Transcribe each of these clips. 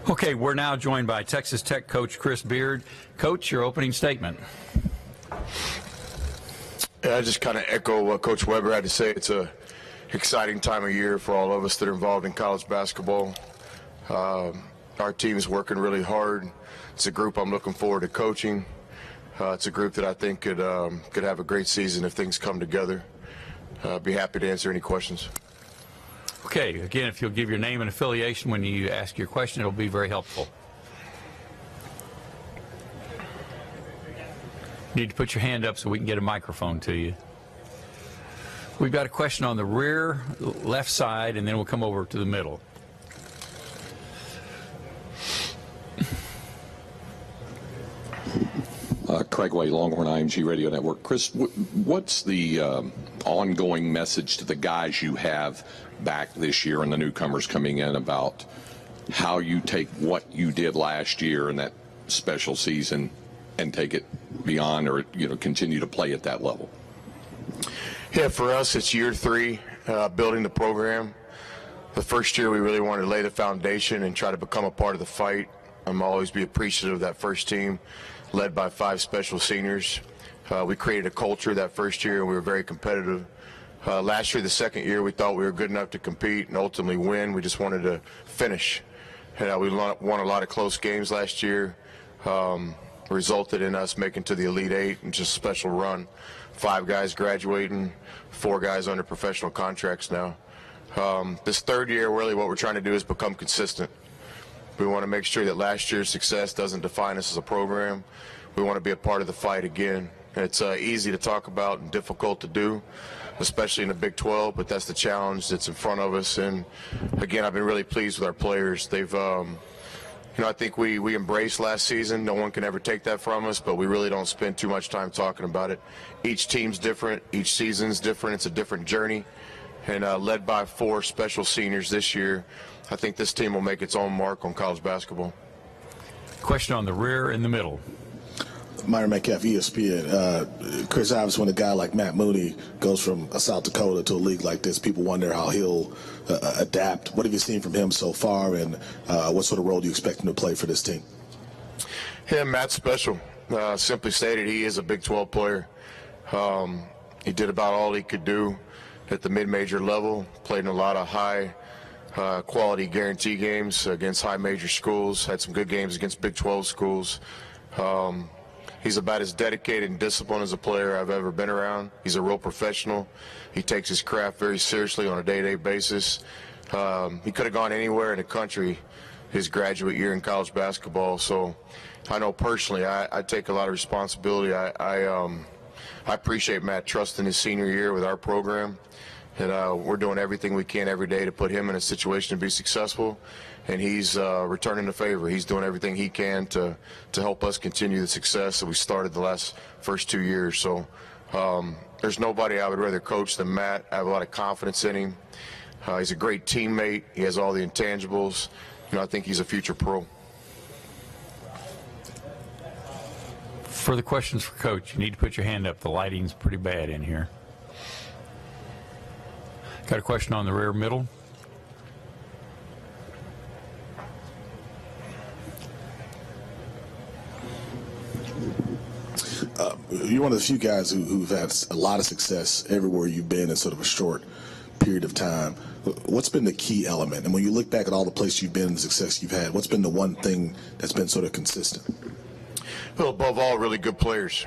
Okay, we're now joined by Texas Tech coach Chris Beard. Coach, your opening statement. Yeah, I just kind of echo what Coach Weber had to say. It's an exciting time of year for all of us that are involved in college basketball. Our team is working really hard. It's a group I'm looking forward to coaching. It's a group that I think could have a great season if things come together. Be happy to answer any questions. Okay, again, if you'll give your name and affiliation when you ask your question, it'll be very helpful. You need to put your hand up so we can get a microphone to you. We've got a question on the rear left side, and then we'll come over to the middle. Craig Way, Longhorn IMG Radio Network. Chris, what's the ongoing message to the guys you have back this year and the newcomers coming in about how you take what you did last year in that special season and take it beyond, or continue to play at that level? Yeah, for us, it's year 3, building the program. The first year, we really wanted to lay the foundation and try to become a part of the fight. I'm always be appreciative of that first team, led by 5 special seniors. We created a culture that first year, and we were very competitive. Last year, the second year, we thought we were good enough to compete and ultimately win. We just wanted to finish. We won a lot of close games last year. Resulted in us making to the Elite 8 and just a special run. 5 guys graduating, 4 guys under professional contracts now. This third year, really what we're trying to do is become consistent. We want to make sure that last year's success doesn't define us as a program. We want to be a part of the fight again. It's easy to talk about and difficult to do, especially in the Big 12, but that's the challenge that's in front of us. And again, I've been really pleased with our players. They've, I think we embraced last season. No one can ever take that from us, but we really don't spend too much time talking about it. Each team's different. Each season's different. It's a different journey. And led by 4 special seniors this year, I think this team will make its own mark on college basketball. Question on the rear in the middle. Myron Metcalf, ESPN. Chris, obviously, when a guy like Matt Moody goes from South Dakota to a league like this, people wonder how he'll adapt. What have you seen from him so far, and what sort of role do you expect him to play for this team? Yeah, Matt's special. Simply stated, he is a Big 12 player. He did about all he could do at the mid-major level, played in a lot of high-quality guarantee games against high-major schools, had some good games against Big 12 schools. He's about as dedicated and disciplined as a player I've ever been around. He's a real professional. He takes his craft very seriously on a day-to-day basis. He could have gone anywhere in the country his graduate year in college basketball. So I know personally I take a lot of responsibility. I appreciate Matt trusting his senior year with our program. And we're doing everything we can every day to put him in a situation to be successful. And he's returning the favor. He's doing everything he can to help us continue the success that we started the first 2 years. So there's nobody I would rather coach than Matt. I have a lot of confidence in him. He's a great teammate. He has all the intangibles. I think he's a future pro. Further questions for Coach? You need to put your hand up. The lighting's pretty bad in here. Got a question on the rear middle. You're one of the few guys who've had a lot of success everywhere you've been in sort of a short period of time. What's been the key element? And when you look back at all the places you've been and the success you've had, what's been the one thing that's been sort of consistent? Well, above all, really good players.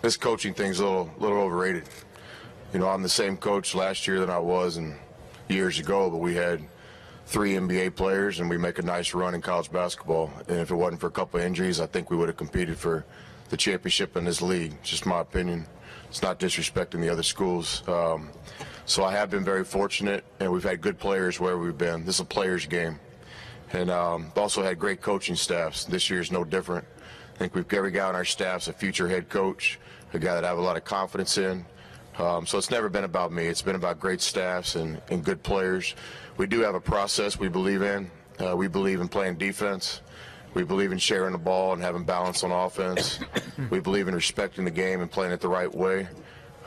This coaching thing's a little overrated. I'm the same coach last year that I was years ago, but we had 3 NBA players, and we make a nice run in college basketball. And if it wasn't for a couple of injuries, I think we would have competed for the championship in this league. It's just my opinion. It's not disrespecting the other schools. So I have been very fortunate, and we've had good players wherever we've been. This is a player's game. And also had great coaching staffs. This year is no different. I think every guy on our staff's a future head coach, a guy that I have a lot of confidence in. So it's never been about me. It's been about great staffs and good players. We do have a process we believe in. We believe in playing defense. We believe in sharing the ball and having balance on offense. We believe in respecting the game and playing it the right way.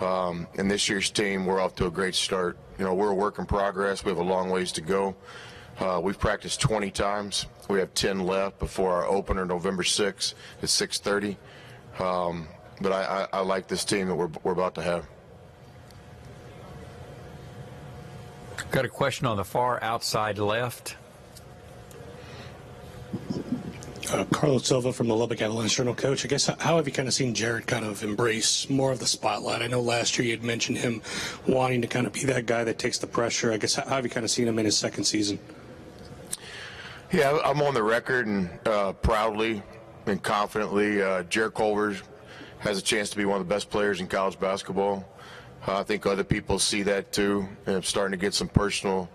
And this year's team, we're off to a great start. We're a work in progress. We have a long ways to go. We've practiced 20 times. We have 10 left before our opener November 6th at 6:30. But I like this team that we're about to have. Got a question on the far outside left. Carlos Silva from the Lubbock Avalanche Journal. Coach, I guess, how have you kind of seen Jarrett kind of embrace more of the spotlight? I know last year you had mentioned him wanting to kind of be that guy that takes the pressure. I guess, how have you kind of seen him in his second season? Yeah, I'm on the record and proudly and confidently, Jarrett Culver has a chance to be one of the best players in college basketball. I think other people see that too, and I'm starting to get some personal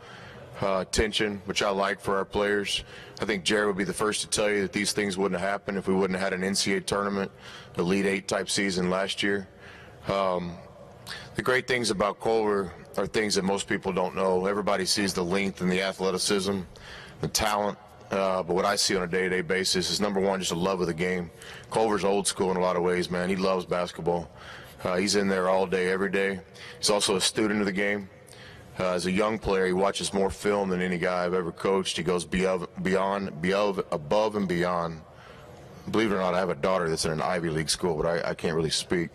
attention, which I like for our players. I think Jarrett would be the first to tell you that these things wouldn't have happened if we wouldn't have had an NCAA tournament, Elite Eight type season last year. The great things about Culver are things that most people don't know. Everybody sees the length and the athleticism, the talent, but what I see on a day-to-day basis is, number one, just a love of the game. Culver's old school in a lot of ways, man. He loves basketball. He's in there all day, every day. He's also a student of the game. As a young player, he watches more film than any guy I've ever coached. He goes above and beyond. Believe it or not, I have a daughter that's in an Ivy League school, but I can't really speak.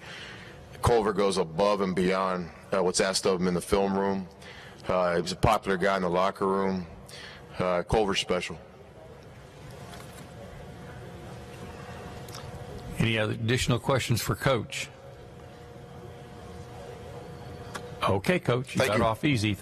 Culver goes above and beyond what's asked of him in the film room. He was a popular guy in the locker room. Culver's special. Any other additional questions for Coach? Okay, Coach, you got off easy.